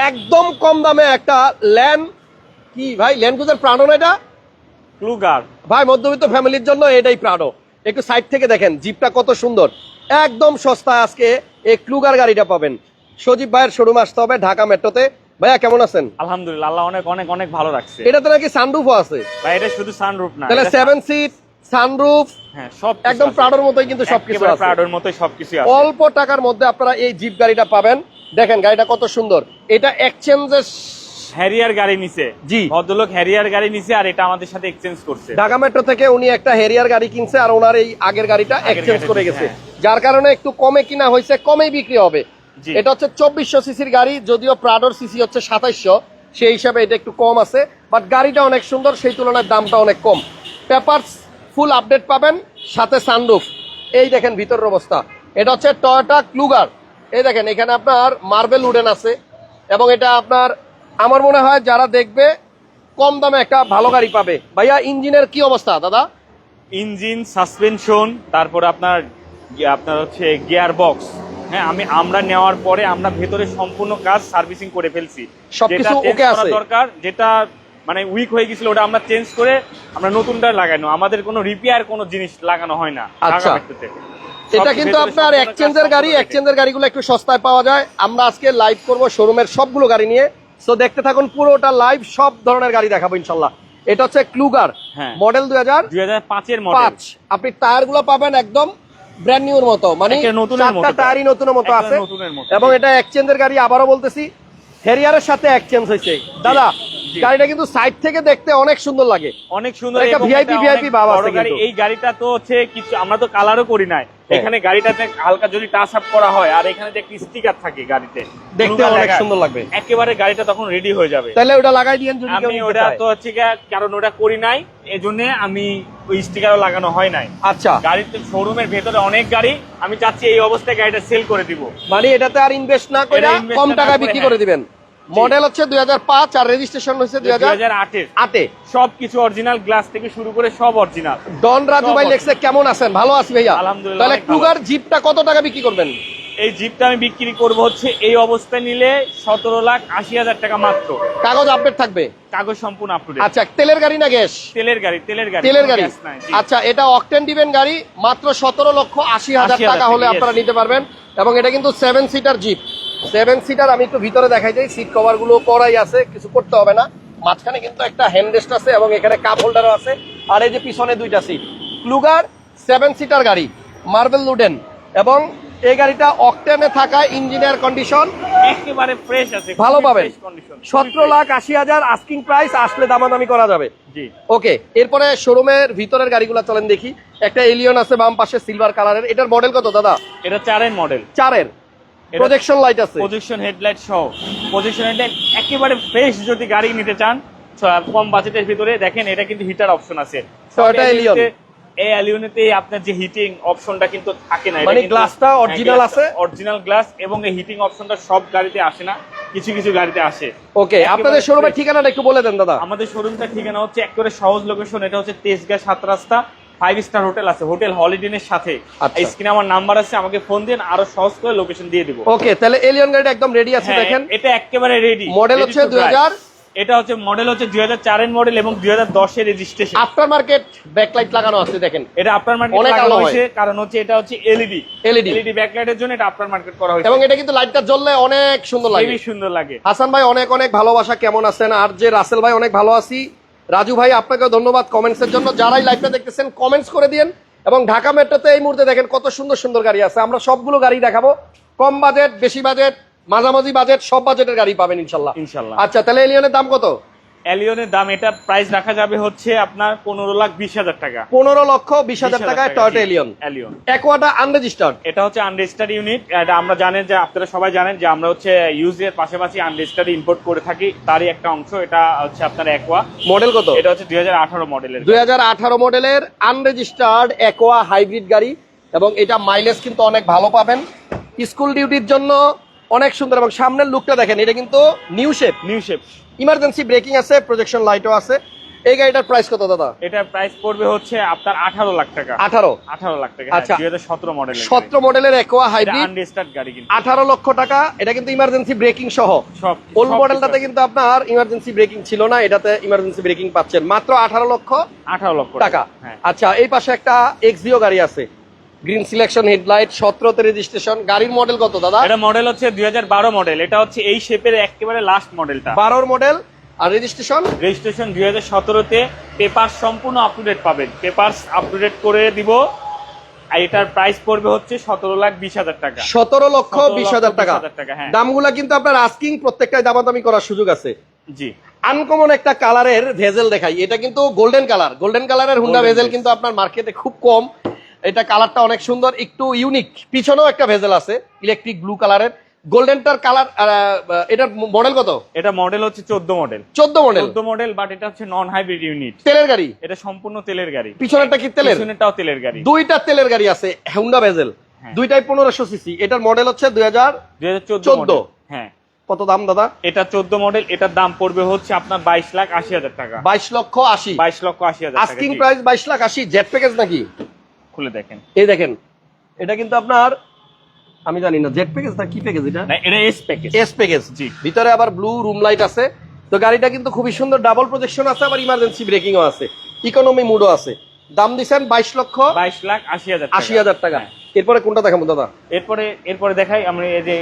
একদম কম দামে একটা ল্যান্ড কি ভাই, ল্যান্ড ক্রুজার প্রাডো না এটা? ক্লুগার ভাই মধ্যবিত্ত ফ্যামিলির জন্য এটাই প্রাডো। একটু সাইড থেকে দেখেন জিপটা কত সুন্দর, একদম সস্তায় আজকে এই ক্লুগার গাড়িটা পাবেন। সজীব ভাইয়ের শোরুম আসতে হবে ঢাকা মেট্রোতে। ভাইয়া কেমন আছেন? আলহামদুলিল্লাহ, আল্লাহ অনেক অনেক অনেক ভালো রাখছে। এটাতে নাকি সানরুফও আছে ভাই এটা শুধু সানরুফ না, তাহলে 7 সিট সানরুফ, হ্যাঁ সব একদম প্রাডোর মতোই কিন্তু সবকিছু আছে। প্রাডোর মতোই সবকিছু আছে। অল্প টাকার মধ্যে আপনারা এই জিপ গাড়িটা পাবেন। দেখেন গাড়িটা কত সুন্দর, এটা এক্সচেঞ্জের হ্যারিয়ার গাড়ি নিছে। জি, ভদ্রলোক হ্যারিয়ার গাড়ি নিছে আর এটা আমাদের সাথে এক্সচেঞ্জ করছে। ঢাকা মেট্রো থেকে উনি একটা হ্যারিয়ার গাড়ি কিনছে আর ওনার এই আগের গাড়িটা এক্সচেঞ্জ করে গেছে, যার কারণে একটু কমে কিনা হয়েছে, কমেই বিক্রি হবে। এটা হচ্ছে 2400 সিসির গাড়ি, যদিও প্রাডোর সিসি হচ্ছে 2700, সেই হিসাবে এটা একটু কম আছে, বাট গাড়িটা অনেক সুন্দর, সেই তুলনায় দামটা অনেক কম। পেপারস ফুল আপডেট পাবেন, সাথে সানরুফ। এই দেখেন ভিতরের অবস্থা, এটা হচ্ছে টয়োটা ক্লুগার। এই দেখেন এখানে আপনার মার্বেল উডেন আছে, এবং এটা আপনার আমার মনে হয় যারা দেখবে কম দামে একটা ভালো গাড়ি পাবে। ভাইয়া ইঞ্জিনের কি অবস্থা দাদা? ইঞ্জিন, সাসপেনশন, তারপরে আপনার আপনার হচ্ছে গিয়ার বক্স, হ্যাঁ আমরা নেওয়ার পরে আমরা ভেতরে সম্পূর্ণ কাজ সার্ভিসিং করে ফেলছি। সবকিছু ওকে আছে, দরকার যেটা মানে উইক হয়ে গেছিল ওটা আমরা চেঞ্জ করে আমরা নতুনটা লাগানো, আমাদের কোনো রিপেয়ার কোনো জিনিস লাগানো হয় না। আচ্ছা, এটা কিন্তু আপনার এক্সচেঞ্জের গাড়ি, এক্সচেঞ্জের গাড়িগুলো একটু সস্তায় পাওয়া যায়। আমরা আজকে লাইভ করব শোরুমের সবগুলো গাড়ি নিয়ে, সো দেখতে থাকুন পুরোটা লাইভ, সব ধরনের গাড়ি দেখাবো ইনশাল্লাহ। এটা হচ্ছে ক্লুগার, মডেল 2005 এর মডেল। আপনি টায়ার গুলো পাবেন একদম ব্র্যান্ড নিউর মতো, মানে চারটা টায়ারই নতুনের মতো আছে, এবং এটা এক্সচেঞ্জের গাড়ি। আবারও বলতেছি হ্যারিয়ারের সাথে এক্সচেঞ্জ হয়েছে দাদা। গাড়িটা কিন্তু সাইড থেকে দেখতে অনেক সুন্দর লাগে, অনেক সুন্দর, একটা ভিআইপি ভাব আছে কিন্তু। এই গাড়িটা তো হচ্ছে কিছু আমরা তো কালারও করি নাই, এখানে গাড়িটাতে হালকা যদি টাচ আপ করা হয় আর এখানে যে একটা স্টিকার থাকে গাড়িতে, দেখতে অনেক সুন্দর লাগবে। একেবারে গাড়িটা তখন রেডি হয়ে যাবে। তাহলে ওটা লাগাই দিয়েন যদি কেউ নিতে চায়। আমি ওটা তো হচ্ছে কারণ ওটা করি নাই, এজন্য আমি ওই স্টিকারও লাগানো হয় নাই। আচ্ছা, গাড়িতে শোরুমের ভেতরে অনেক গাড়ি, আমি চাচ্ছি এই অবস্থায় গাড়িটা সেল করে দিব, মানে এটাতে আর ইনভেস্ট না করে কম টাকায় বিক্রি করে দিবেন। মডেল হচ্ছে 2005 আর রেজিস্ট্রেশন হচ্ছে 2008 এ। সবকিছু অরিজিনাল, গ্লাস থেকে শুরু করে সব অরিজিনাল। ডন রাজু ভাই লেখছে কেমন আছেন? ভালো আছি ভাইয়া, আলহামদুলিল্লাহ। তাহলে ক্লুগার জিপটা কত টাকা বিক্রি করবেন? এই জিপটা আমি বিক্রি করব হচ্ছে এই অবস্থায় নিলে 17,80,000 টাকা মাত্র। কাগজ আপডেট থাকবে? কাগজ সম্পূর্ণ আপ টু ডেট। আচ্ছা, তেলের গাড়ি না গ্যাস? তেলের গাড়ি, তেলের গাড়ি, তেলের গাড়ি। আচ্ছা, এটা অকটেন দিবেন গাড়ি, মাত্র 17,80,000 টাকা হলে আপনারা নিতে পারবেন। এবং এটা কিন্তু 7 সিটার জিপ, 7 সিটার। আমি একটু ভিতরে দেখাই যাই, সিট কভার গুলো করাই আছে, কিছু করতে হবে না। মাঝখানে কিন্তু একটা হ্যান্ড রেস্ট আছে এবং এখানে কাপ হোল্ডারও আছে, আর এই যে পিছনে দুইটা সিট। ক্লুগার 7 সিটার গাড়ি, মার্বেল উডেন, এবং এই গাড়িটা অকটেনে থাকা, ইঞ্জিনিয়ার কন্ডিশন একেবারে ফ্রেশ আছে, ভালো পাবেন। 17,80,000 আস্কিং প্রাইস, আসলে দামাদামি করা যাবে। জি ওকে, এরপরে শোরুমের ভিতরের গাড়িগুলো চলেন দেখি। একটা এলিয়ন আছে বাম পাশে সিলভার কালারের, এটার মডেল কত দাদা? এটা 4 এর মডেল, 4 এর প্রজেকশন লাইট আছে, প্রজেকশন হেডলাইট সহ। প্রজেকশন হেডলাইট একেবারে ফ্রেশ। যদি গাড়ি নিতে চান কম বাজেটের ভিতরে, দেখেন এটা কিন্তু হিটার অপশন আছে। টয়োটা এলিয়ন, এই এলিয়নেতে আপনার যে হিটিং অপশনটা কিন্তু থাকে না, মানে গ্লাসটা অরিজিনাল আছে, অরিজিনাল গ্লাস, এবং এই হিটিং অপশনটা সব গাড়িতে আসে না, কিছু কিছু গাড়িতে আসে। ওকে, আপনাদের শোরুমের ঠিকানাটা একটু বলে দেন দাদা। আমাদের শোরুমটা ঠিকানা হচ্ছে একেবারে সহজ লোকেশন, এটা হচ্ছে তেজগাঁ 7 রাস্তা, 5 স্টার হোটেল আছে, হোটেল হলিডেনের সাথে। স্ক্রিনে আমার নাম্বার আছে, আমাকে ফোন দিন, আরো সহজ করে লোকেশন দিয়ে দিব। ওকে, তাহলে এলিয়ন গাড়িটা একদম রেডি আছে, দেখেন এটা একেবারে রেডি। মডেল হচ্ছে 2000, এটা হচ্ছে মডেল হচ্ছে 2004 এর মডেল এবং 2010 এর রেজিস্ট্রেশন। আফটার মার্কেট ব্যাকলাইট লাগানো আছে, দেখেন এটা আফটার মার্কেট লাগানো হয়েছে, কারণ হচ্ছে এটা হচ্ছে এলইডি ব্যাকলাইটের জন্য এটা আফটার মার্কেট করা হয়েছে, এবং এটা কিন্তু লাইটটা জ্বললে অনেক সুন্দর লাগে, খুবই সুন্দর লাগে। হাসান ভাই অনেক অনেক ভালোবাসা, কেমন আছেন? আর যে রাসেল ভাই অনেক ভালো আছি। রাজু ভাই আপনাকে ধন্যবাদ কমেন্টস এর জন্য। যারাই লাইভটা দেখতেছেন কমেন্টস করে দিন। এবং ঢাকা মেট্রোতে এই মুহূর্তে দেখেন কত সুন্দর সুন্দর গাড়ি আছে, আমরা সবগুলো গাড়ি দেখাবো। কম বাজেট, বেশি বাজেট, মাঝামাঝি বাজেট, সব বাজেটের গাড়ি পাবেন ইনশাল্লাহ। আচ্ছা, তাহলে এলিয়নের দাম কত? এলিয়নের দাম এটা প্রাইস রাখা যাবে হচ্ছে আপনার 15,20,000 টাকা। 15,20,000 টাকায় টয়োটা এলিয়ন। অ্যাকোয়াটা আনরেজিস্টার্ড, এটা হচ্ছে আনরেজিস্টার্ড ইউনিট। এটা আমরা জানেন যে, আপনারা সবাই জানেন যে আমরা হচ্ছে ইউজ এর পাশাপাশি আনরেজিস্টার্ড ইম্পোর্ট করে থাকি, তারই একটা অংশ। এটা হচ্ছে আপনার অ্যাকোয়া। মডেল কত? এটা হচ্ছে 2018 মডেলের, 2018 মডেলের আনরেজিস্টার্ড অ্যাকোয়া হাইব্রিড গাড়ি, এবং এটা মাইলেজ কিন্তু অনেক ভালো পাবেন। স্কুল ডিউটির জন্য অনেক সুন্দর, এবং সামনের লুকটা দেখেন, এটা কিন্তু নিউ শেপ। ইমার্জেন্সি ব্রেকিং আছে, প্রজেকশন লাইটও আছে, এই গাড়িটার প্রাইস কত দাদা? এটার প্রাইস পড়বে হচ্ছে আপনার 18 লাখ টাকা। 18 লাখ টাকা। আচ্ছা, 2017 মডেলের 17 মডেলের একোয়া হাইব্রিড আনরেজিস্টার্ড গাড়ি কিন্তু 18 লক্ষ টাকা। এটা কিন্তু ইমার্জেন্সি ব্রেকিং সহ। সব ওল্ড মডেলটাতে কিন্তু আপনার ইমার্জেন্সি ব্রেকিং ছিল না, এটাতে ইমার্জেন্সি ব্রেকিং পাচ্ছেন মাত্র 18 লক্ষ টাকা। হ্যাঁ। আচ্ছা, এই পাশে একটা এক্সিও গাড়ি আছে, গ্রিন সিলেকশন হেডলাইট, 17তে রেজিস্ট্রেশন। গাড়ির মডেল কত দাদা? এটা মডেল হচ্ছে 2012 মডেল। এটা হচ্ছে এই শেপের একেবারে লাস্ট মডেলটা। 12 মডেল। আর রেজিস্ট্রেশন 2017তে। পেপার সম্পূর্ণ আপ টু ডেট পাবেন, পেপারস আপ টু ডেট করে দিব। আর এটার প্রাইস পড়বে হচ্ছে 17,20,000 টাকা। 17,20,000 টাকা। হ্যাঁ। দামগুলা কিন্তু আপনার আস্কিং, প্রত্যেকটাই দামাদামি করার সুযোগ আছে। জি। আনকমন একটা কালারের ভেজেল দেখাই, এটা কিন্তু গোল্ডেন কালার। গোল্ডেন কালারের হুন্ডা ভেজেল কিন্তু আপনার মার্কেটে খুব কম। এটা কালারটা অনেক সুন্দর, একটু ইউনিক। পিছনেও একটা ভেজেল আছে ইলেকট্রিক ব্লু কালারের। গোল্ডেনটার কালার। এটার মডেল কত? এটা মডেল হচ্ছে 14 মডেল। 14 মডেল, বাট এটা হচ্ছে নন হাইব্রিড ইউনিট। তেলের গাড়ি? এটা সম্পূর্ণ তেলের গাড়ি। পিছনেরটা কি তেলের? পিছনেরটাও তেলের গাড়ি। দুইটা তেলের গাড়ি আছে হুন্ডা ভেজেল, দুইটাই 1500 সিসি। এটার মডেল হচ্ছে 2014। হ্যাঁ। কত দাম দাদা? এটা 14 মডেল। এটার দাম পড়বে হচ্ছে আপনার 22,80,000 টাকা। 22,80,000। 22,80,000 টাকা। Asking price 22,80,000। জেট প্যাকেজ নাকি? খুলে দেখেন। এই দেখেন, এটা কিন্তু আপনার, আমি জানি না জেট প্যাকেজ না কি প্যাকেজ এটা। না, এটা এস প্যাকেজ। S package. জি। ভিতরে আবার ব্লু রুম লাইট আছে। তো গাড়িটা কিন্তু খুবই সুন্দর, ডাবল প্রজেকশন আছে, আবার ইমার্জেন্সি ব্রেকিংও আছে, ইকোনমি মুডও আছে। দাম দিবেন 22,80,000 টাকা। এরপরে কোনটা দেখাবো দাদা? এরপরে দেখাই আমরা এই যে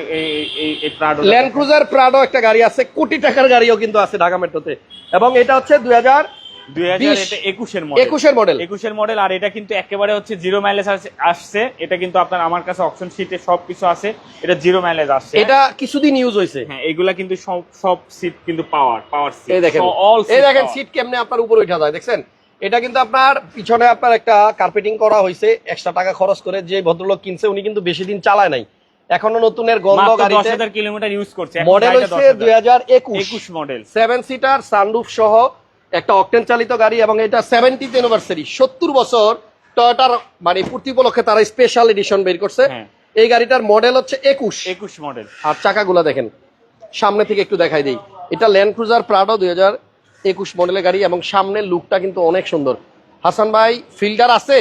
এই প্রাডো, ল্যান্ড ক্রুজার প্রাডো একটা গাড়ি আছে, কোটি টাকার গাড়িও কিন্তু আছে ঢাকা মেট্রোতে। এবং এটা হচ্ছে 2021 মডেল। আর এটা কিন্তু একেবারে হচ্ছে জিরো মাইলেজ আসছে। এটা কিন্তু আপনার আমার কাছে অপশন শীটে সবকিছু আছে। এটা জিরো মাইলেজ আসছে। এটা কিছুদিন ইউজ হয়েছে। হ্যাঁ, এগুলা কিন্তু সব সিট কিন্তু পাওয়ার সিট। এই দেখেন সিট কেমনে আপনার উপরে উঠা যায়, দেখছেন? এটা কিন্তু আপনার পিছনে আপনার একটা কার্পেটিং করা হয়েছে এক্সট্রা টাকা খরচ করে। যে ভদ্রলোক কিনছে উনি কিন্তু বেশি দিন চালায় নাই, এখনো নতুনের গন্ধ গাড়িতে। 10,000 কিলোমিটার ইউজ করছে। মডেল হচ্ছে 2021 মডেল। 7 সিটার সানরুফ সহ একটা অকটেন চালিত গাড়ি। এবং এটা 70th অ্যানিভার্সারি, 70 বছর টয়োটার মানে পূর্তি উপলক্ষে তারা স্পেশাল এডিশন বের করছে। এই গাড়িটার মডেল হচ্ছে 21 মডেল। আর চাকাগুলো দেখেন, সামনে থেকে একটু দেখাই দেই। এটা ল্যান্ড ক্রুজার প্রাডো 2021 মডেলের গাড়ি এবং সামনের লুকটা কিন্তু অনেক সুন্দর। হাসান ভাই ফিল্ডার আছে?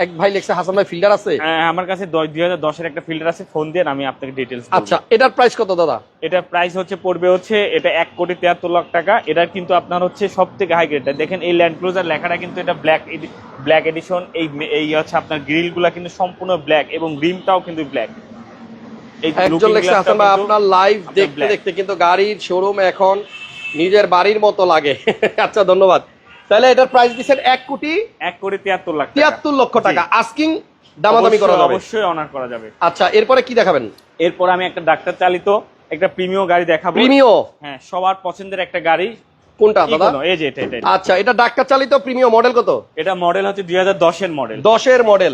এক ভাই লিখছে হাসান ভাই ফিল্ডার আছে? আমার কাছে 2010 এর একটা ফিল্ডার আছে, ফোন দেন আমি আপনাকে ডিটেইলস বলবো। আচ্ছা, এটার প্রাইস কত দাদা? এটার প্রাইস হচ্ছে পড়বে হচ্ছে এটা 1,73,00,000 টাকা। এটা কিন্তু আপনার হচ্ছে সবথেকে হাই গ্রেডটা। দেখেন এই ল্যান্ড ক্রুজার লেখাটা কিন্তু এটা ব্ল্যাক এডিশন। এই হচ্ছে আপনার গ্রিলগুলা কিন্তু সম্পূর্ণ ব্ল্যাক এবং রিমটাও কিন্তু ব্ল্যাক। একজন লিখছে হাসান ভাই আপনার লাইভ দেখতে দেখতে কিন্তু গাড়ির শোরুম এখন নিজের বাড়ির মতো লাগে। আচ্ছা, ধন্যবাদ। তাহলে এটার প্রাইস দিচ্ছেন 1,73,00,000 লক্ষ টাকা। আস্কিং দামাদামি করা যাবে? অবশ্যই অনার করা যাবে। আচ্ছা, এরপরে কি দেখাবেন? এরপর আমি একটা ডাক্তার চালিত একটা প্রিমিও গাড়ি দেখাবো। প্রিমিও? হ্যাঁ, সবার পছন্দের একটা গাড়ি। কোনটা দাদা? এই যে এটা। আচ্ছা, এটা ডাক্তার চালিত প্রিমিও। মডেল কত? এটা মডেল হচ্ছে 2010 এর মডেল। 10 এর মডেল।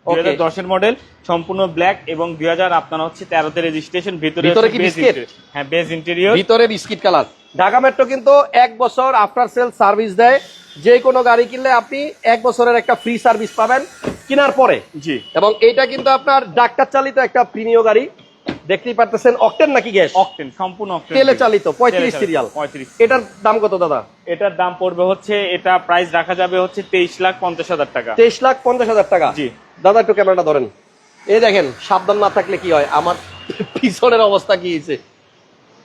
2010 এর মডেল, সম্পূর্ণ ব্ল্যাক এবং 2000 আপনার হচ্ছে 13 তে রেজিস্ট্রেশন। ভিতরে কি বিস্কিট? হ্যাঁ, বেজ ইন্টেরিয়র। ভিতরে বিস্কিট কালার। ঢাকা মেট্রো কিন্তু 1 বছর আফটার সেল সার্ভিস দেয়। যে কোনো গাড়ি কিনলে আপনি 1 বছরের একটা ফ্রি সার্ভিস পাবেন কেনার পরে। জি। এবং এইটা কিন্তু আপনার ডাক্তার চালিত একটা প্রিমিও গাড়ি, দেখতেই পারতেছেন। অকটেন নাকি গ্যাস? অকটেন, সম্পূর্ণ অকটেন, তেলে চালিত। 35 সিরিয়াল। 35। এটার দাম কত দাদা? এটার দাম পড়বে হচ্ছে, এটা প্রাইস রাখা যাবে হচ্ছে 23,50,000 টাকা। 23,50,000 টাকা। জি। দাদা একটু ক্যামেরাটা ধরেন। এই দেখেন, সাবধান না থাকলে কি হয়। আমার পিছনের অবস্থা কি হয়েছে,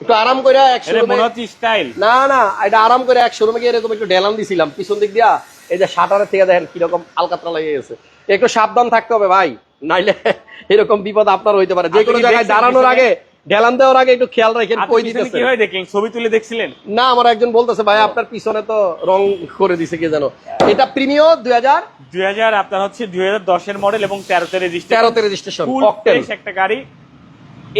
একটু আরাম করে এক শোরুমে মনে হচ্ছে স্টাইল। না, এটা আরাম করে এক শোরুমে গিয়ে এরকম একটু ডেলান দিছিলাম পিছন দিক দিয়া। এই যে শাটারের থেকে দেখেন কিরকম আলকাতরা লেগে গেছে। একটু সাবধান থাকতে হবে ভাই, নাইলে এরকম বিপদ আপনার হইতে পারে। যে কোনো জায়গায় দাঁড়ানোর আগে, ঢেলান দেওয়ার আগে একটু খেয়াল রাখেন। কই দিতেছে কি হয় দেখেন, ছবি তুলে দেখছিলেন? না, আমার একজন বলতেছে ভাই আপনার পিছনে তো রং করে দিছে কে জানো। এটা প্রিমিও 2000 আপনার হচ্ছে 2010 এর মডেল এবং 13 তে রেজিস্ট্রেশন। অকটেন একটা গাড়ি।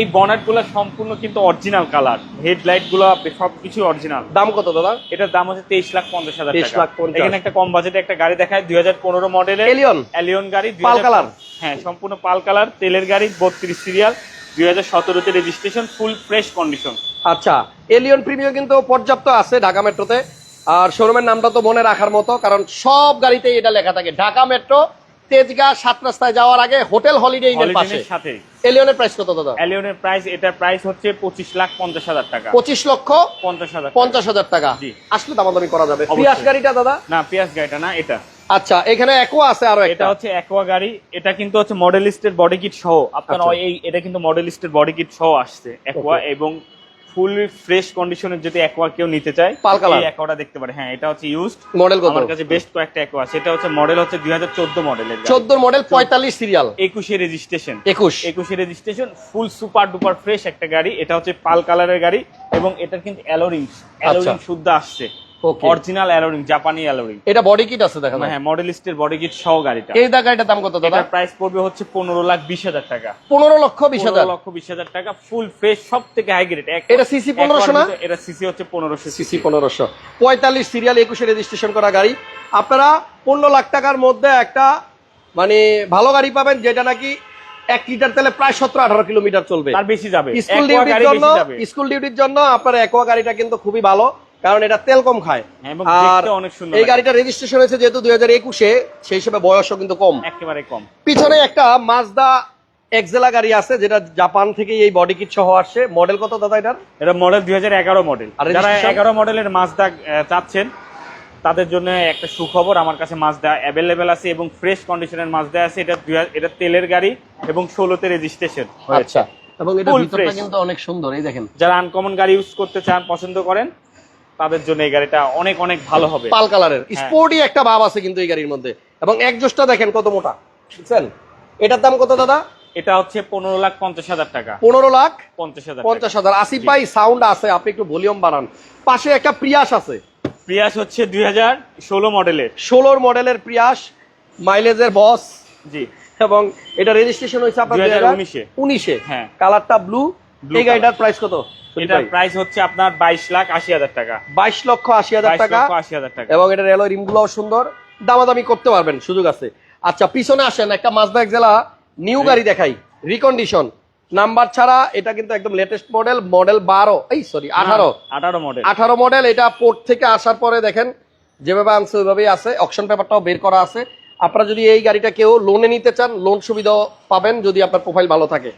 এই বনেট গুলো সম্পূর্ণ কিন্তু অরিজিনাল কালার, হেডলাইট গুলো সবকিছু অরিজিনাল। দাম কত দাদা? এটার দাম হচ্ছে 23,50,000 টাকা। 23,50,000। এখানে একটা কম বাজেটে একটা গাড়ি দেখায়, 2015 মডেলের এলিয়ন গাড়ি, পাল কালার। হ্যাঁ, সম্পূর্ণ পাল কালার, তেলের গাড়ি, 32 সিরিয়াল, 2017 তে রেজিস্ট্রেশন, ফুল ফ্রেশ কন্ডিশন। আচ্ছা, এলিয়ন প্রিমিও কিন্তু পর্যাপ্ত আছে ঢাকা মেট্রোতে। আর শোরুমের নামটা তো মনে রাখার মতো, কারণ সব গাড়িতেই এটা লেখা থাকে, ঢাকা মেট্রো তেজগাঁ 7 রাস্তায় যাওয়ার আগে হোটেল হলিডে ইনের পাশে। হলিডের সাথে এলিয়নের প্রাইস কত দাদা? এলিয়নের প্রাইস, এটার প্রাইস হচ্ছে 25,50,000 টাকা। 25,50,000 50,000 টাকা। জি। আসলে দামাদামি করা যাবে। অবশ্যই। পিয়াস গাড়িটা দাদা? না, পিয়াস গাড়িটা না, এটা। আচ্ছা, এখানে একোয়া আছে আরো এটা একটা। হচ্ছে অ্যাকোয়া গাড়ি, এটা কিন্তু হচ্ছে মডেলিস্টের বডি কিট সহ আপনার আচ্ছা। এটা কিন্তু মডেলিস্টের বডি কিট সহ আসছে অ্যাকোয়া, এবং ফুল ফ্রেশ কন্ডিশনের যদি অ্যাকোয়া কেউ নিতে চায় পাল কালার এই অ্যাকোয়াটা দেখতে পারে। হ্যাঁ, এটা হচ্ছে ইউজড মডেল কত? আমার কাছে বেস্ট কয়েকটা অ্যাকোয়া আছে। এটা হচ্ছে মডেল হচ্ছে 2014 মডেলের 14 model 45 serial 21 registration 21 registration, full super duper fresh একটা গাড়ি। এটা হচ্ছে পাল কালারের গাড়ি এবং এটার কিন্তু অ্যালোরিং শুদ্ধ আসছে, ওকে। অরিজিনাল অ্যালোরিং, জাপানি অ্যালোরিং। এটা বডি কিট আছে দেখা যায়। হ্যাঁ, মডেলিস্টের বডি কিট সহ গাড়িটা। এই গাড়িটার দাম কত দাদা? এটার প্রাইস পড়বে হচ্ছে 15,20,000 টাকা। 15,20,000 15,20,000 টাকা, ফুল ফ্রেশ, সব থেকে হাই গ্রেড। এটা সিসি 1500 না? এটা সিসি হচ্ছে 1500 সিসি 1500, 45 সিরিয়াল 21 রেজিস্ট্রেশন করা গাড়ি। আপনারা 15 লাখ টাকার মধ্যে একটা মানে ভালো গাড়ি পাবেন, যেটা নাকি 1 লিটার তেলে প্রায় 17-18 কিলোমিটার চলবে। তার বেশি যাবে। স্কুল ডিউটির জন্য, স্কুল ডিউটির জন্য আপনার একোয়া গাড়িটা কিন্তু খুবই ভালো, কারণ এটা তেল কম খায়। এবং আর দেখতে অনেক সুন্দর। এই গাড়িটা রেজিস্ট্রেশন হয়েছে যেহেতু 2021-এ, সেই হিসেবে বয়সও কিন্তু কম, একেবারে কম। পিছনে একটা মাজদা এক্সেলা গাড়ি আছে, যেটা জাপান থেকে এই বডি কিট সহ আসছে। মডেল কত দাদা এটার? এটা মডেল 2011 মডেল। আর যারা registration? 11 মডেলের মাজদা চাচ্ছেন তাদের জন্য একটা সুখবর, আমার কাছে মাজদা অ্যাভেলেবেল আছে এবং ফ্রেশ কন্ডিশনের মাজদা আছে। এটা তেলের গাড়ি এবং 16তে রেজিস্ট্রেশন। আচ্ছা, এবং এটা Full ভিতরটা fresh। কিন্তু অনেক সুন্দর, এই দেখেন। যারা আনকমন গাড়ি ইউজ করতে চান, পছন্দ করেন, তাদের জন্য এই গাড়িটা অনেক অনেক ভালো হবে। পাল কালারের হ্যাঁ। স্পোর্টি একটা ভাব আছে কিন্তু এই গাড়ির মধ্যে, এবং একজোস্টটা দেখেন কত মোটা, বুঝছেন? এটার দাম কত দাদা? এটা হচ্ছে 15,50,000 টাকা। 15,50,000। আসিফ ভাই সাউন্ড আছে, আপনি একটু ভলিউম বাড়ান। পাশে একটা প্রিয়াস আছে, প্রিয়াস হচ্ছে 2016 মডেলের। 16 মডেলের প্রিয়াস, মাইলেজের বস। জি। এবং এটা রেজিস্ট্রেশন হয়েছে আপনার 2019-এ। হ্যাঁ। কালারটা ব্লু। এই গাড়িটার প্রাইস কত? এটার প্রাইস হচ্ছে আপনার 22,80,000 টাকা। 22,80,000 টাকা। 22,80,000 টাকা। এবং এটা রেলওয়ে রিমগুলো সুন্দর, দামাদামি করতে পারবেন, সুযোগ আছে। আচ্ছা, পিছনে আসেন, একটা মাজদা এক্সেলা নিউ গাড়ি দেখাই, রিকন্ডিশন, নাম্বার ছাড়া। এটা কিন্তু একদম latest model, model 18 model. 18 model. এটা পোর্ট থেকে আসার পরে দেখেন যেভাবে আনছে ওইভাবেই আছে, অকশন পেপারটাও বের করা আছে। আপনারা যদি এই গাড়িটা কেউ লোনে নিতে চান, লোন সুবিধাও পাবেন যদি আপনার প্রোফাইল ভালো থাকে।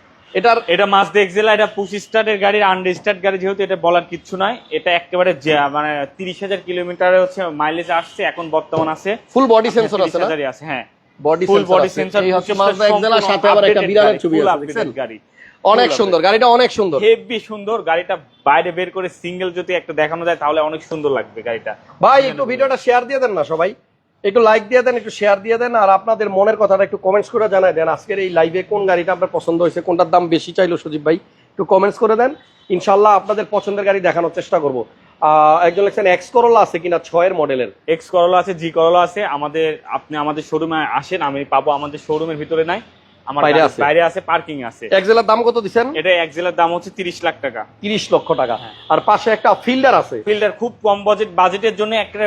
এটা মাজদা এক্সেলা, এটা পুশ স্টার্টের গাড়ি, আনরেজিস্টার্ড গাড়ি, যেহেতু এটা বলার কিচ্ছু নাই। এটা একেবারে মানে 30,000 কিলোমিটারে হচ্ছে মাইলেজ আসছে, এখন বর্তমান আছে। ফুল বডি সেন্সর আছে না? 30,000 আছে, হ্যাঁ। বডি ফুল সেন্সর বডি আছে। সেন্সর এই হচ্ছে মাজদা এক্সেলার সাথে আবার একটা বিড়ালের ছবি আছে, দেখছেন? গাড়ি অনেক সুন্দর গাড়িটা, অনেক সুন্দর, হেভি সুন্দর গাড়িটা। বাইরে বের করে সিঙ্গেল যদি একটা দেখানো যায় তাহলে অনেক সুন্দর লাগবে গাড়িটা। ভাই একটু ভিডিওটা শেয়ার দিয়ে দেন না সবাই, একটু লাইক দিয়ে দেন, একটু শেয়ার দিয়ে দেন, আর আপনাদের মনের কথাটা একটু কমেন্টস করে জানাই দেন। আজকের এই লাইভে কোন গাড়িটা আপনার পছন্দ হয়েছে, কোনটার দাম বেশি চাইলো সজীব ভাই, একটু কমেন্টস করে দেন। ইনশাল্লাহ আপনাদের পছন্দের গাড়ি দেখানোর চেষ্টা করবো। একজন লিখছেন এক্স করোলা আছে কিনা 6 মডেলের। এক্স করোলা আছে, জি করোলা আছে। আপনি আমাদের শোরুমে আসেন, আমি পাবো। আমাদের শোরুমের ভিতরে নাই, আমার বাইরে আছে, পার্কিং আছে। এক্সেলার দাম কত দিচ্ছেন? এটা এক্সেলের দাম হচ্ছে 30 লাখ টাকা। 30 লক্ষ টাকা। আর পাশে একটা ফিল্ডার আছে। ফিল্ডার খুব কম বাজেটের জন্য একটা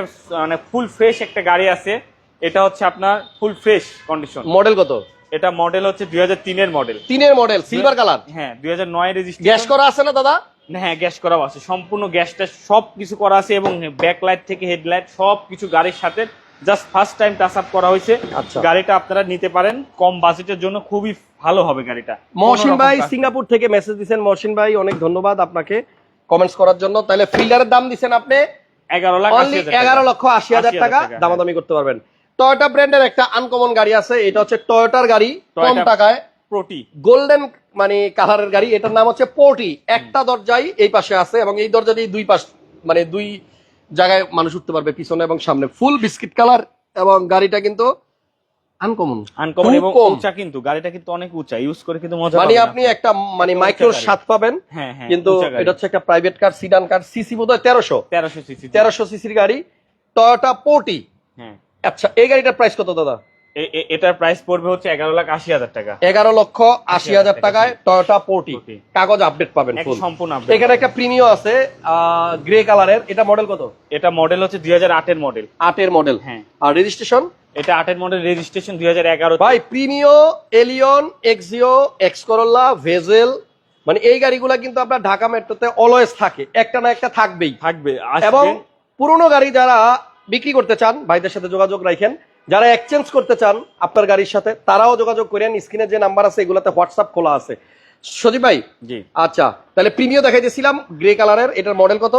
মানে ফুল ফ্রেশ একটা গাড়ি আছে। এটা হচ্ছে আপনার ফুল ফ্রেশ কন্ডিশন। মডেল কত? এটা মডেল হচ্ছে 2003-এর মডেল। 3-এর মডেল, সিলভার কালার। হ্যাঁ, 2009 রেজিস্ট্রেশন। গ্যাস করা আছে না দাদা? হ্যাঁ, গ্যাস করা আছে, সম্পূর্ণ গ্যাসটা সব কিছু করা আছে, এবং ব্যাকলাইট থেকে হেডলাইট সব কিছু গাড়ির সাথে just first time touch up করা হয়েছে। আচ্ছা। গাড়িটা আপনারা নিতে পারেন, কম বাজেটের জন্য খুবই ভালো হবে গাড়িটা। মহসিন ভাই সিঙ্গাপুর থেকে মেসেজ দিয়েছেন, মহসিন ভাই অনেক ধন্যবাদ আপনাকে কমেন্টস করার জন্য। তাহলে ফিল্ডারের দাম দিচ্ছেন আপনি 11,80,000 টাকা, দামাদামি করতে পারবেন। টয়োটা ব্র্যান্ডের একটা আনকমন গাড়ি আছে, এটা হচ্ছে টয়োটার গাড়ি, কম টাকায়, প্রোটি গোল্ডেন মানে কালারের গাড়ি। এটার নাম হচ্ছে পোর্টি। একটা দরজাই এই পাশে আছে, এবং এই দরজা দিয়ে দুই পাশ মানে দুই জায়গায় মানুষ উঠতে পারবে, পিছনে এবং সামনে। ফুল বিস্কিট কালার, এবং গাড়িটা কিন্তু আনকমন এবং উঁচা, কিন্তু গাড়িটা কিন্তু অনেক উঁচা, ইউজ করে কিন্তু মজা মানে আপনি একটা মানে মাইক্রোর স্বাদ পাবেন। হ্যাঁ, কিন্তু এটা হচ্ছে একটা প্রাইভেট কার, সিডান কার, সিসি বোধহয় 1300 সিসির গাড়ি, টয়োটা পোর্টি। হ্যাঁ। আচ্ছা, এই গাড়িটার প্রাইস কত দাদা? এটার প্রাইস পড়বে হচ্ছে 11,80,000 টাকা। 11,80,000 টাকায় টয়োটা পোর্টি, কাগজ আপডেট পাবেন ফুল সম্পূর্ণ। এখানে একটা প্রিমিও আছে গ্রে কালারের। এটা মডেল কত? এটা মডেল হচ্ছে 2008-এর মডেল। 8-এর মডেল। হ্যাঁ। আর রেজিস্ট্রেশন? এটা 8-এর মডেল, রেজিস্ট্রেশন 2011। ভাই Premio, Allion, Axio, X Corolla, Vezel, মানে এই গাড়িগুলা কিন্তু আপনার ঢাকা মেট্রোতে অলওয়েজ থাকে, একটা না একটা থাকবে। থাকবে। এবং পুরনো গাড়ি যারা বিক্রি করতে চান, ভাইদের সাথে যোগাযোগ রাখেন। যারা এক্সচেঞ্জ করতে চান আপনার গাড়ির সাথে তারাও যোগাযোগ করেন, স্ক্রিনে যে নাম্বার আছে এগুলাতে হোয়াটসঅ্যাপ খোলা আছে। সজীব ভাই, জি আচ্ছা তাহলে প্রিমিও দেখাইতেছিলাম গ্রে কালারের, এটার মডেল কত?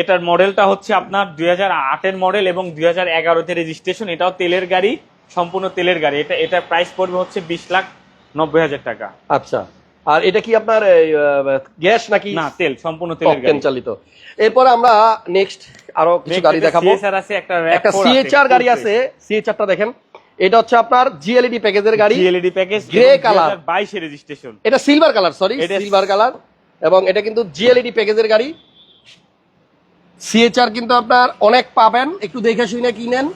এটার মডেলটা হচ্ছে আপনার 2008 এর মডেল এবং 2011 তে রেজিস্ট্রেশন। এটাও তেলের গাড়ি, সম্পূর্ণ তেলের গাড়ি। এটার প্রাইস পড়বে হচ্ছে 20,90,000 টাকা। আচ্ছা, আর এটা কি আপনার গ্যাস নাকি? না, তেল, সম্পূর্ণ তেলের গাড়ি চালিত। এরপর আমরা নেক্সট আরো কিছু গাড়ি দেখাবো। সিএচআর আছে, একটা সিএচআর গাড়ি আছে। সিএচআরটা দেখেন, এটা হচ্ছে আপনার জিএলইডি প্যাকেজের গাড়ি, জিএলইডি প্যাকেজ, গ্রে কালার, 2022 এর রেজিস্ট্রেশন। এটা silver colour, sorry silver colour, এবং এটা কিন্তু জিএলইডি প্যাকেজের গাড়ি। সিএচআর কিন্তু আপনার অনেক পাবেন, একটু দেখে শুনে কিনেন।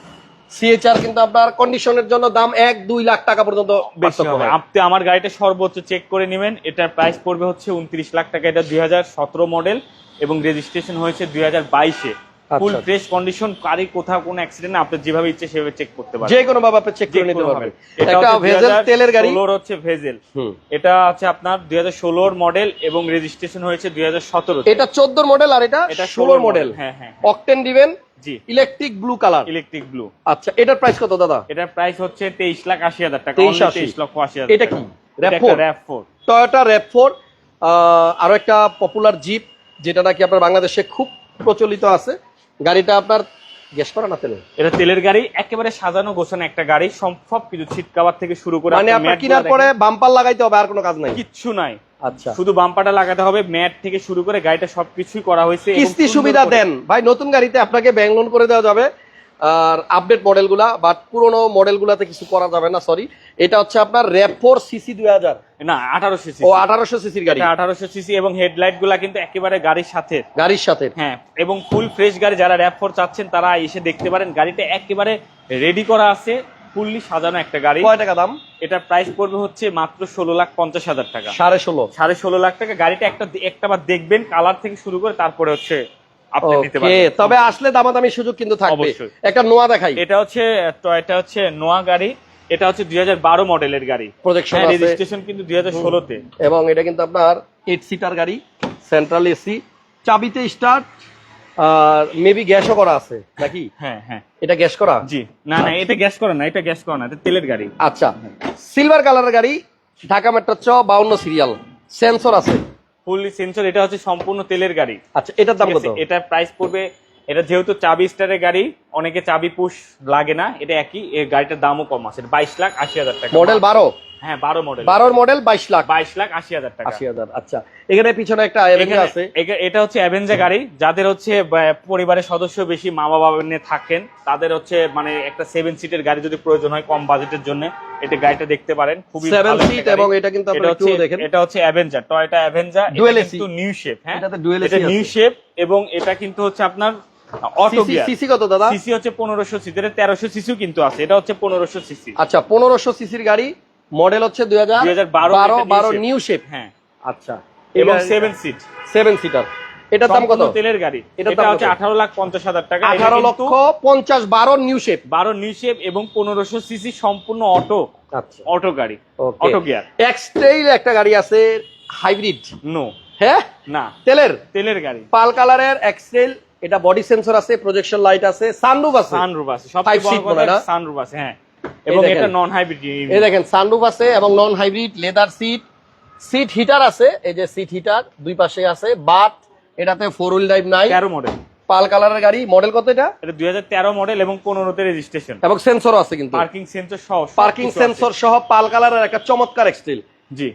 সিএচআর কিন্তু আপনার কন্ডিশনের জন্য দাম 1-2 লাখ টাকা পর্যন্ত বেশি হবে। আপনি আমার গাড়িটা সর্বোচ্চ চেক করে নেবেন, এটার প্রাইস পড়বে হচ্ছে 29 লাখ টাকা। এটা 2017 মডেল এবং রেজিস্ট্রেশন হয়েছে 2022 এ। ফুল ফ্রেশ কন্ডিশন, গাড়ি কোথাও কোনো অ্যাক্সিডেন্ট না, আপনি যেভাবে ইচ্ছে সেভাবে চেক করতে পারবেন, যে কোনো ভাবে আপনি চেক করে নিতে পারবেন। এটা ভেজেল তেলের গাড়ি, 16 হচ্ছে ভেজেল। এটা হচ্ছে আপনার 2016 মডেল এবং রেজিস্ট্রেশন হয়েছে 2017। এটা 14 মডেল আর এটা 16 মডেল। হ্যাঁ হ্যাঁ, অকটেন দিবেন, জি, electric blue colour, electric blue. আচ্ছা, এটার প্রাইস কত দাদা? এটার প্রাইস হচ্ছে 23,80,000 টাকা। 23,80,000। এটা কি? RAV4, Toyota RAV4। আরো একটা পপুলার জিপ, যেটা নাকি আপনার বাংলাদেশে খুব প্রচলিত আছে। গাড়িটা আপনার গ্যাস করা না তেলে? এটা তেলের গাড়ি, একেবারে সাজানো গোছানো একটা গাড়ি, সব কিছু সিট কভার থেকে শুরু করে, মানে আপনার কেনার পরে বাম্পার লাগাইতে হবে, আর কোনো কাজ নাই? কিচ্ছু নাই। আচ্ছা, শুধু বাম্পারটা লাগাতে হবে, ম্যাট থেকে শুরু করে গাড়িটা সবকিছুই করা হয়েছে। কিস্তি সুবিধা দেন ভাই, নতুন গাড়িতে আপনাকে ব্যাংক লোন করে দেওয়া যাবে। আর আপডেট মডেলগুলা, বাট পুরোনো মডেলগুলাতে কিছু করা যাবে না, সরি। এটা হচ্ছে আপনার RAV4 সিসি 2000, না 1800 সিসি। ও 1800 সিসির গাড়ি। 1800 সিসি এবং হেডলাইট গুলা কিন্তু একেবারে গাড়ির সাথে। হ্যাঁ, এবং ফুল ফ্রেশ গাড়ি। যারা RAV4 চাচ্ছেন তারা এসে দেখতে পারেন, গাড়িটা একেবারে রেডি করা আছে, ফুললি সাজানো একটা গাড়ি। কয় টাকা দাম? এটার প্রাইস পড়বে হচ্ছে মাত্র 16,50,000 টাকা। 16.5 লাখ টাকা। গাড়িটা একটাবার দেখবেন, কালার থেকে শুরু করে, তারপরে হচ্ছে আপনি নিতে পারবেন। তবে আসলে দামাদামি সুযোগ কিন্তু থাকবে। অবশ্যই। একটা নোয়া দেখাই। এটা হচ্ছে নোয়া গাড়ি। এটা হচ্ছে 2012 মডেলের গাড়ি, প্রজেকশন আছে, রেজিস্ট্রেশন কিন্তু 2016 তে। এবং এটা কিন্তু আপনার 8 সিটার গাড়ি, সেন্ট্রাল এসি, চাবিতে স্টার্ট, আর মেবি গ্যাসও করা আছে নাকি? হ্যাঁ হ্যাঁ, এটা গ্যাস করা? জি, না এটা গ্যাস করা না, এটা তেলের গাড়ি। আচ্ছা, সিলভার কালারের গাড়ি, ঢাকা মেট্রো 52 সিরিয়াল, সেন্সর আছে, ফুললি সেন্সর। এটা হচ্ছে সম্পূর্ণ তেলের গাড়ি। আচ্ছা, এটার দাম কত? এটার প্রাইস পড়বে, এটা যেহেতু চাবি স্টারের গাড়ি, অনেকে চাবি পুশ লাগে না, এটা একই। এই গাড়িটার দামও কম আছে, 22,80,000 টাকা। মডেল 12? হ্যাঁ, 12 মডেল। 12 মডেল 22,80,000 টাকা। 80,000। আচ্ছা, এখানে পিছনে একটা অ্যাভেঞ্জার আছে। এটা হচ্ছে অ্যাভেঞ্জার গাড়ি। যাদের হচ্ছে পরিবারের সদস্য বেশি, মা বাবা নিয়ে থাকেন, তাদের হচ্ছে মানে একটা 7 সিটের গাড়ি যদি প্রয়োজন হয় কম বাজেটের জন্য, এটা গাড়িটা দেখতে পারেন, খুবই 7 সিট। এবং এটা কিন্তু আপনারা একটু দেখেন, এটা হচ্ছে অ্যাভেঞ্জার, টয়োটা অ্যাভেঞ্জার। এটা কিন্তু নিউ শেপ। হ্যাঁ, এটাতে ডুয়েল এসি এটা নিউ শেপ, এবং এটা কিন্তু হচ্ছে আপনার অটো গিয়ার। সিসি কত দাদা? সিসি হচ্ছে 1500 সিসি। এটা 1300 সিসিও কিন্তু আছে, এটা হচ্ছে 1500 সিসি। আচ্ছা, 1500 সিসির গাড়ি, মডেল হচ্ছে 2012 নিউ শেপ। হ্যাঁ, আচ্ছা, এবং 7 সিটার। এটার দাম কত? তেলের গাড়ি। এটা হচ্ছে 18,50,000 টাকা। 18,50,000, 12 নিউ শেপ। 12 নিউ শেপ এবং 1500 সিসি, সম্পূর্ণ অটো। আচ্ছা, অটো গাড়ি, অটো গিয়ার। এক্সট্রেইল একটা গাড়ি আছে, হাইব্রিড। নো, হ্যাঁ না, তেলের গাড়ি, পাল কালারের এক্সট্রেইল। এটা বডি সেন্সর আছে, প্রজেকশন লাইট আছে, সানরুফ আছে। সবচেয়ে বড় কথা সানরুফ আছে। হ্যাঁ, এবং এটা নন হাইব্রিড। এই দেখেন, সানরুফ আছে এবং non hybrid, leather seat heater আছে। এই যে সিট হিটার দুই পাশে আছে, বাট এটাতে 4 হুইল ড্রাইভ নাই। 13 মডেল, পাল কালারের গাড়ি। মডেল কত এটা? এটা 2013 মডেল এবং 15 তে রেজিস্ট্রেশন, এবং সেন্সরও আছে কিন্তু, পার্কিং সেন্সর সহ। পার্কিং সেন্সর সহ পাল কালারের একটা চমৎকার এক্সট্রেইল। জি,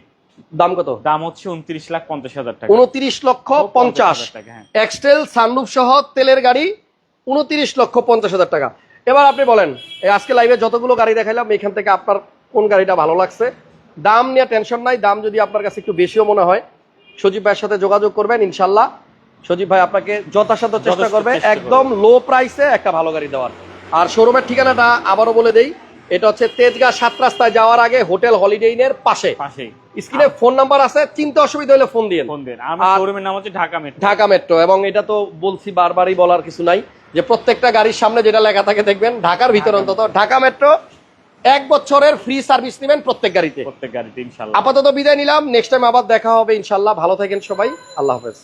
দাম কত? দাম হচ্ছে 29,50,000 টাকা। 29,50,000 টাকা। হ্যাঁ, এক্সট্রেইল সানরুফ সহ তেলের গাড়ি, 29,50,000 টাকা। এবার আপনি বলেন, আজকে লাইভে যতগুলো গাড়ি দেখাইলাম, এখান থেকে আপনার কোন গাড়িটা ভালো লাগছে? দাম নিয়ে টেনশন নাই। দাম যদি আপনার কাছে একটু বেশিও মনে হয়, সজীব ভাইয়ের সাথে যোগাযোগ করবেন, ইনশাল্লাহ সজীব ভাই আপনাকে যথাসাধ্য চেষ্টা করবে একদম লো প্রাইসে একটা ভালো গাড়ি দেওয়ার। আর শোরুমের ঠিকানাটা আবারও বলে দেই, এটা হচ্ছে তেজগাঁ 7 রাস্তায় যাওয়ার আগে হোটেল হলিডে ইনের পাশে। স্ক্রিনে ফোন নাম্বার আছে, চিন্তা অসুবিধা হলে ফোন দিন। আমার শোরুমের নাম হচ্ছে ঢাকা মেট্রো। এবং এটা তো বলছি, বারবারই বলার কিছু নাই, যে প্রত্যেকটা গাড়ির সামনে যেটা লেখা থাকে দেখবেন, ঢাকার ভিতরে অন্তত ঢাকা মেট্রো 1 বছরের ফ্রি সার্ভিস নেবেন প্রত্যেক গাড়িতে, ইনশাআল্লাহ। আপাতত বিদায় নিলাম, নেক্সট টাইম আবার দেখা হবে ইনশাআল্লাহ। ভালো থাকেন সবাই, আল্লাহ হাফেজ।